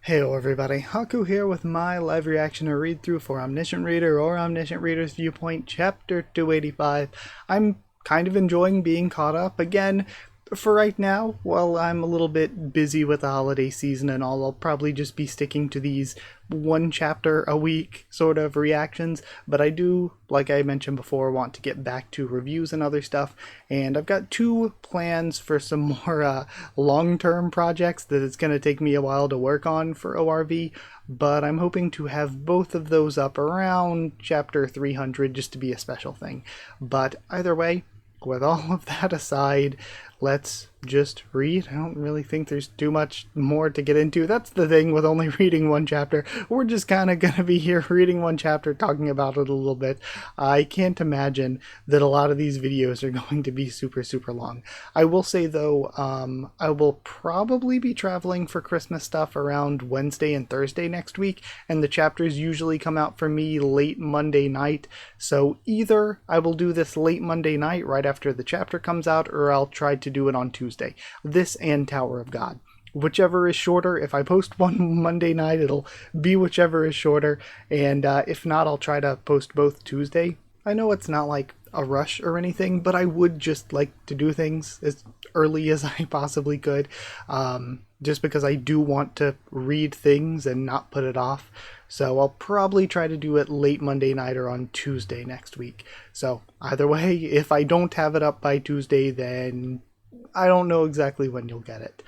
Heyo everybody, Haku here with my live reaction or read-through for Omniscient Reader or Omniscient Reader's Viewpoint, Chapter 285. I'm kind of enjoying being caught up again. For right now, while I'm a little bit busy with the holiday season and all, I'll probably just be sticking to these one chapter a week sort of reactions, but I do, like I mentioned before, want to get back to reviews and other stuff, and I've got two plans for some more long-term projects that it's going to take me a while to work on for ORV, but I'm hoping to have both of those up around chapter 300 just to be a special thing. But either way, with all of that aside, let's just read. I don't really think there's too much more to get into. That's the thing with only reading one chapter. We're just kind of going to be here reading one chapter, talking about it a little bit. I can't imagine that a lot of these videos are going to be super long. I will say though, I will probably be traveling for Christmas stuff around Wednesday and Thursday next week, and the chapters usually come out for me late Monday night. So either I will do this late Monday night right after the chapter comes out, or I'll try to do it on Tuesday. This and Tower of God. Whichever is shorter. If I post one Monday night, it'll be whichever is shorter, and if not, I'll try to post both Tuesday. I know it's not like a rush or anything, but I would just like to do things as early as I possibly could, just because I do want to read things and not put it off. So I'll probably try to do it late Monday night or on Tuesday next week. So either way, if I don't have it up by Tuesday, then I don't know exactly when you'll get it.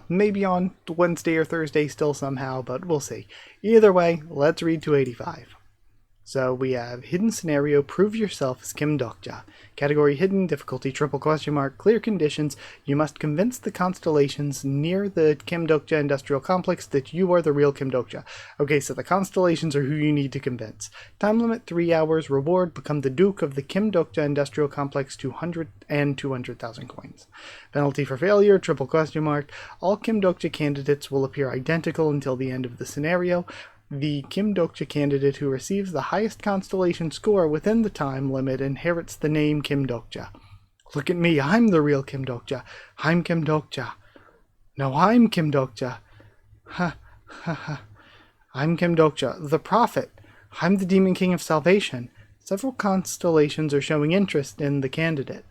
Maybe on Wednesday or Thursday still somehow, but we'll see. Either way, let's read 285. So we have Hidden Scenario, Prove Yourself as Kim Dokja. Category Hidden, Difficulty triple question mark, Clear Conditions. You must convince the constellations near the Kim Dokja Industrial Complex that you are the real Kim Dokja. Okay, so the constellations are who you need to convince. Time limit 3 hours. Reward, become the Duke of the Kim Dokja Industrial Complex, 200 and 200,000 coins. Penalty for failure, triple question mark. All Kim Dokja candidates will appear identical until the end of the scenario. The Kim Dokja candidate who receives the highest constellation score within the time limit inherits the name Kim Dokja. Look at me, I'm the real Kim Dokja. I'm Kim Dokja. No, I'm Kim Dokja. Ha, ha, ha. I'm Kim Dokja, the prophet. I'm the Demon King of Salvation. Several constellations are showing interest in the candidate.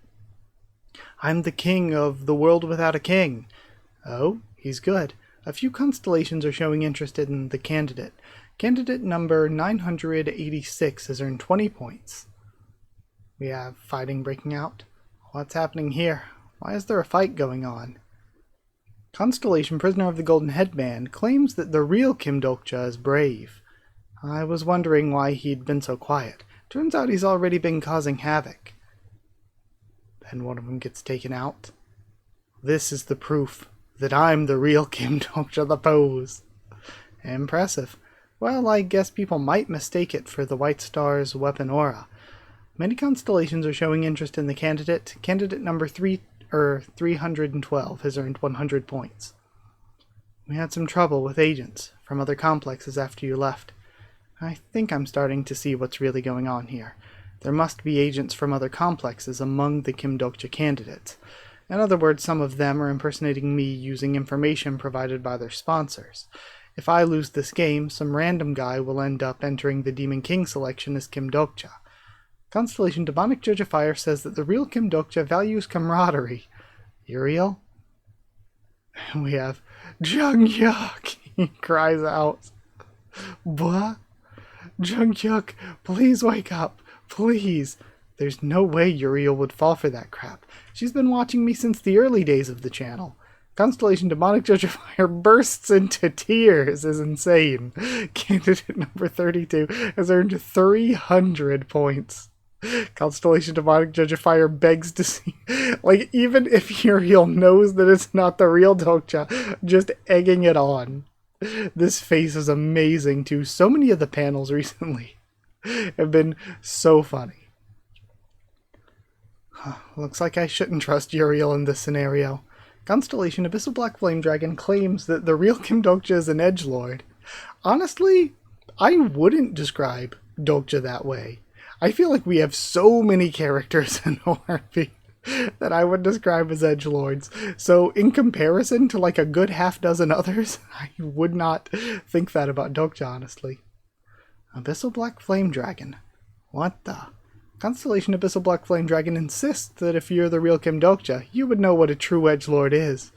I'm the king of the world without a king. Oh, he's good. A few constellations are showing interest in the candidate. Candidate number 986 has earned 20 points. We have fighting breaking out. What's happening here? Why is there a fight going on? Constellation Prisoner of the Golden Headband claims that the real Kim Dokja is brave. I was wondering why he'd been so quiet. Turns out he's already been causing havoc. Then one of them gets taken out. This is the proof that I'm the real Kim Dokja, the pose. Impressive. Well, I guess people might mistake it for the White Star's weapon aura. Many constellations are showing interest in the candidate. Candidate number 312 has earned 100 points. We had some trouble with agents from other complexes after you left. I think I'm starting to see what's really going on here. There must be agents from other complexes among the Kim Dokja candidates. In other words, some of them are impersonating me using information provided by their sponsors. If I lose this game, some random guy will end up entering the Demon King selection as Kim Dokja. Constellation Demonic Judge of Fire says that the real Kim Dokja values camaraderie. Uriel? We have Jung-hyuk. He cries out. What? Jung-hyuk, please wake up. Please. There's no way Uriel would fall for that crap. She's been watching me since the early days of the channel. Constellation Demonic Judge of Fire bursts into tears is insane. Candidate number 32 has earned 300 points. Constellation Demonic Judge of Fire begs to see, like, even if Uriel knows that it's not the real Dokja, just egging it on. This face is amazing too. So many of the panels recently have been so funny. Looks like I shouldn't trust Uriel in this scenario. Constellation Abyssal Black Flame Dragon claims that the real Kim Dokja is an edgelord. Honestly, I wouldn't describe Dokja that way. I feel like we have so many characters in ORP that I would describe as edgelords. So in comparison to like a good half dozen others, I would not think that about Dokja, honestly. Abyssal Black Flame Dragon. What the? Constellation Abyssal Black Flame Dragon insists that if you're the real Kim Dokja, you would know what a true edgelord is.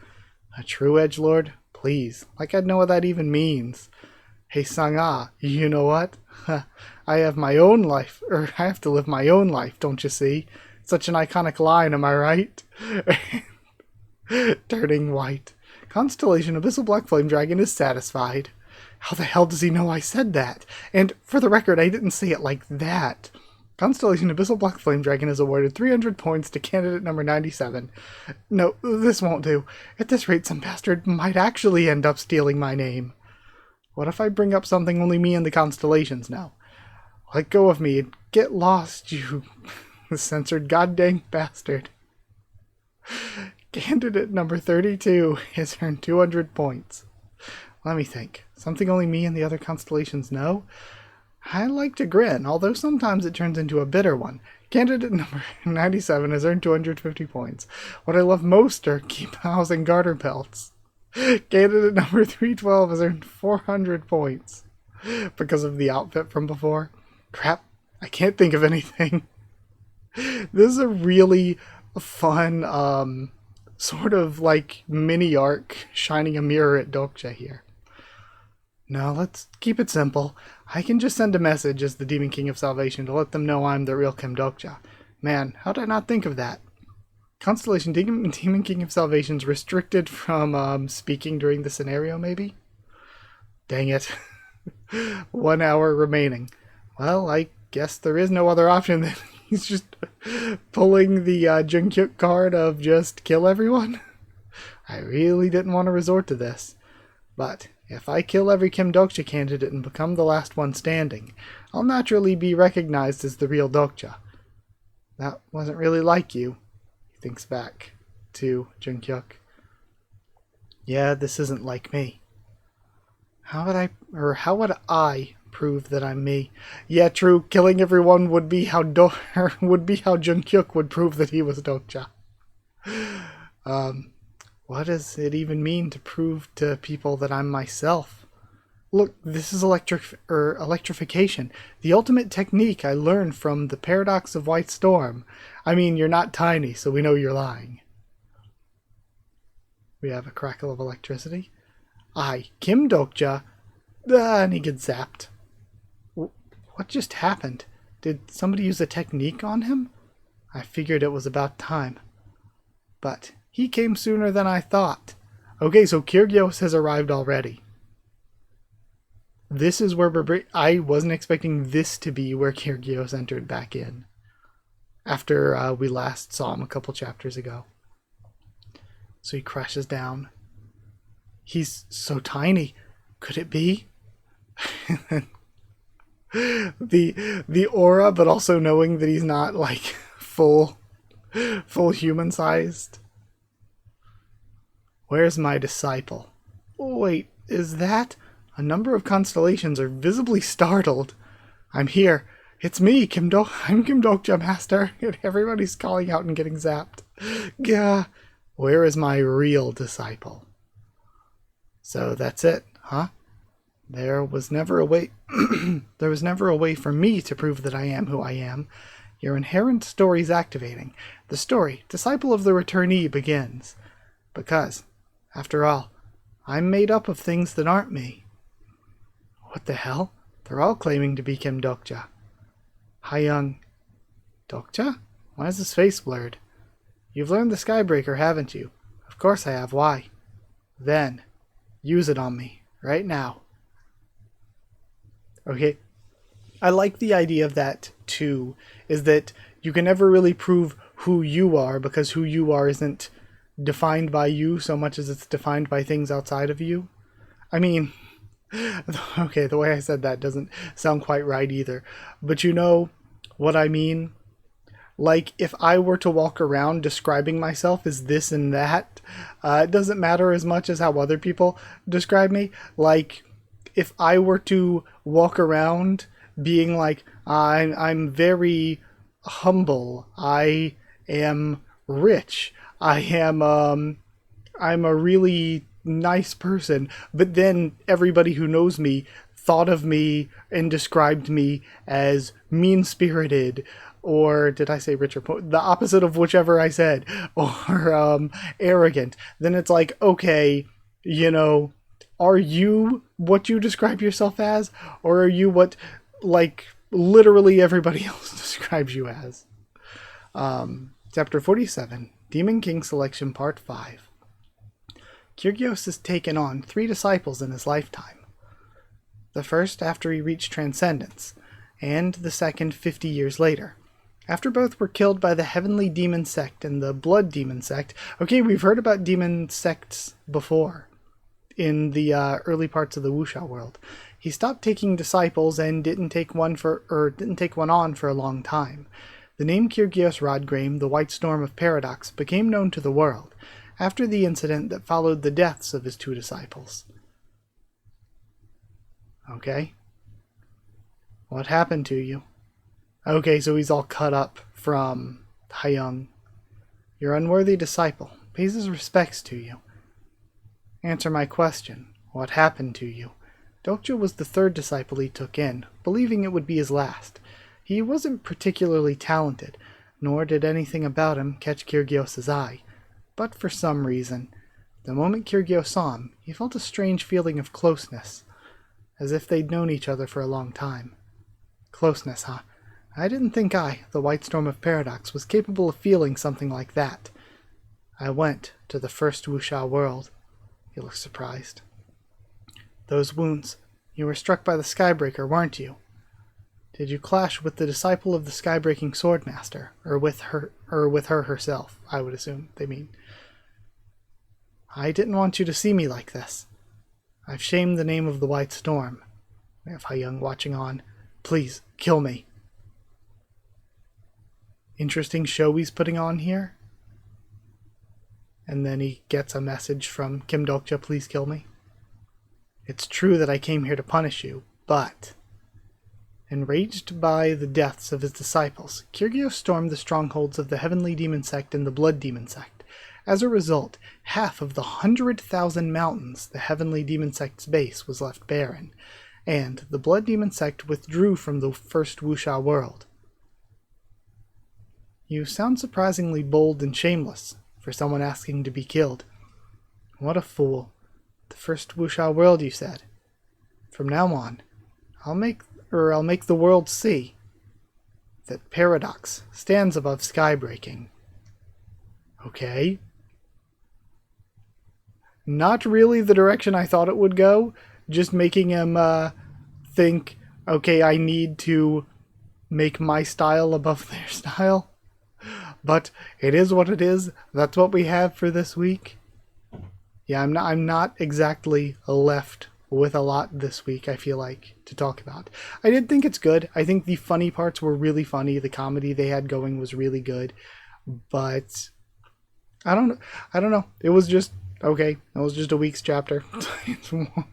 A true edgelord? Please. Like I'd know what that even means. Hey Sangha, you know what? I have my own life, or I have to live my own life, don't you see? Such an iconic line, am I right? Turning white. Constellation Abyssal Black Flame Dragon is satisfied. How the hell does he know I said that? And for the record, I didn't say it like that. Constellation Abyssal Black Flame Dragon is awarded 300 points to candidate number 97. No, this won't do. At this rate, some bastard might actually end up stealing my name. What if I bring up something only me and the constellations know? Let go of me and get lost, you censored goddamn bastard. Candidate number 32 has earned 200 points. Let me think. Something only me and the other constellations know? I like to grin, although sometimes it turns into a bitter one. Candidate number 97 has earned 250 points. What I love most are keep house and garter pelts. Candidate number 312 has earned 400 points. Because of the outfit from before. Crap, I can't think of anything. This is a really fun, sort of like mini arc shining a mirror at Dokja here. No, let's keep it simple. I can just send a message as the Demon King of Salvation to let them know I'm the real Kim Dokja. Man, how did I not think of that? Constellation Demon King of Salvation's restricted from speaking during the scenario, maybe? Dang it. 1 hour remaining. Well, I guess there is no other option than he's just pulling the Jungkook card of just kill everyone. I really didn't want to resort to this. But if I kill every Kim Dokja candidate and become the last one standing, I'll naturally be recognized as the real Dokja. That wasn't really like you, he thinks back to Jungkook. Yeah, this isn't like me. How would I prove that I'm me? Yeah, true. Killing everyone would be how Jungkook would prove that he was Dokja. What does it even mean to prove to people that I'm myself? Look, this is electrification. The ultimate technique I learned from the Paradox of White Storm. I mean, you're not tiny, so we know you're lying. We have a crackle of electricity. I, Kim Dokja, and he gets zapped. What just happened? Did somebody use a technique on him? I figured it was about time. But he came sooner than I thought. Okay, so Kyrgios has arrived already. This is where I wasn't expecting this to be where Kyrgios entered back in. After we last saw him a couple chapters ago. So he crashes down. He's so tiny. Could it be? the aura, but also knowing that he's not like full human sized. Where's my disciple? Wait, is that? A number of constellations are visibly startled. I'm here. It's me, I'm Kim Dokja Master. And everybody's calling out and getting zapped. Gah. Where is my real disciple? So that's it, huh? There was never a way for me to prove that I am who I am. Your inherent story's activating. The story, Disciple of the Returnee, begins. Because, after all, I'm made up of things that aren't me. What the hell? They're all claiming to be Kim Dokja. Hi, young. Dokja? Why is his face blurred? You've learned the Skybreaker, haven't you? Of course I have. Why? Then, use it on me. Right now. Okay. I like the idea of that, too. Is that you can never really prove who you are, because who you are isn't defined by you so much as it's defined by things outside of you. I mean, okay, the way I said that doesn't sound quite right either. But you know what I mean? Like, if I were to walk around describing myself as this and that, it doesn't matter as much as how other people describe me. Like, if I were to walk around being like, I'm very humble, I am rich. I'm a really nice person, but then everybody who knows me thought of me and described me as mean-spirited, or did I say rich or poor? The opposite of whichever I said, or arrogant. Then it's like, okay, you know, are you what you describe yourself as, or are you what, like, literally everybody else describes you as? Chapter 47, Demon King Selection Part 5. Kyrgios has taken on 3 disciples in his lifetime. The first after he reached transcendence, and the second 50 years later. After both were killed by the Heavenly Demon Sect and the Blood Demon Sect. Okay, we've heard about demon sects before in the early parts of the wuxia world. He stopped taking disciples and didn't take one on for a long time. The name Kyrgios Rodgrame, the White Storm of Paradox, became known to the world after the incident that followed the deaths of his 2 disciples. Okay. What happened to you? Okay, so he's all cut up from Hayoung. Your unworthy disciple pays his respects to you. Answer my question. What happened to you? Dokja was the 3rd disciple he took in, believing it would be his last. He wasn't particularly talented, nor did anything about him catch Kyrgios' eye. But for some reason, the moment Kyrgios saw him, he felt a strange feeling of closeness, as if they'd known each other for a long time. Closeness, huh? I didn't think I, the White Storm of Paradox, was capable of feeling something like that. I went to the first wuxia world. He looked surprised. Those wounds. You were struck by the Skybreaker, weren't you? Did you clash with the disciple of the Skybreaking Swordmaster, or with her herself, I would assume they mean. I didn't want you to see me like this. I've shamed the name of the White Storm. We have Hayoung watching on. Please, kill me. Interesting show he's putting on here. And then he gets a message from Kim Dokja, please kill me. It's true that I came here to punish you, but... Enraged by the deaths of his disciples, Kyrgios stormed the strongholds of the Heavenly Demon Sect and the Blood Demon Sect. As a result, half of the 100,000 mountains the Heavenly Demon Sect's base was left barren, and the Blood Demon Sect withdrew from the first wuxia world. You sound surprisingly bold and shameless for someone asking to be killed. What a fool. The first wuxia world, you said. From now on, I'll make the world see that Paradox stands above skybreaking. Okay. Not really the direction I thought it would go, just making him think, okay, I need to make my style above their style. But it is what it is. That's what we have for this week. Yeah, I'm not exactly left with a lot this week, I feel like, to talk about. I did think it's good. I think the funny parts were really funny. The comedy they had going was really good. But I don't know. It was just okay. It was just a week's chapter.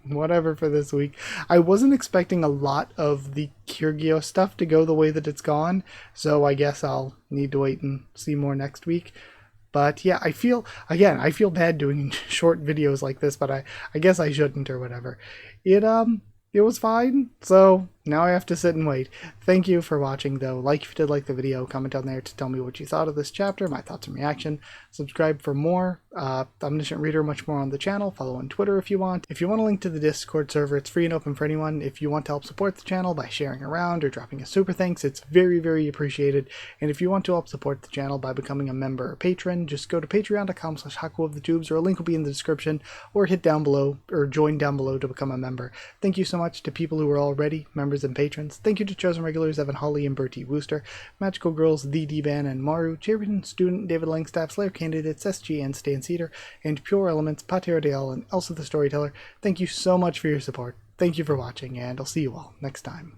Whatever for this week. I wasn't expecting a lot of the Kyrgios stuff to go the way that it's gone, so I guess I'll need to wait and see more next week. But yeah, I feel bad doing short videos like this, but I guess I shouldn't or whatever. It was fine, so now I have to sit and wait. Thank you for watching, though. Like if you did like the video, comment down there to tell me what you thought of this chapter, my thoughts and reaction. Subscribe for more. Omniscient Reader, much more on the channel. Follow on Twitter if you want. If you want a link to the Discord server, it's free and open for anyone. If you want to help support the channel by sharing around or dropping a super thanks, it's very, very appreciated. And if you want to help support the channel by becoming a member or patron, just go to patreon.com/HakuOfTheTubes, or a link will be in the description, or hit down below, or join down below to become a member. Thank you so much to people who are already members and patrons. Thank you to chosen regulars Evan Hawley and Bertie Wooster, Magical Girls, The D-Ban and Maru, Champion Student David Langstaff, Slayer Candidates, SG and Stan Cedar, and Pure Elements, Patera Dale, and Elsa the Storyteller. Thank you so much for your support. Thank you for watching, and I'll see you all next time.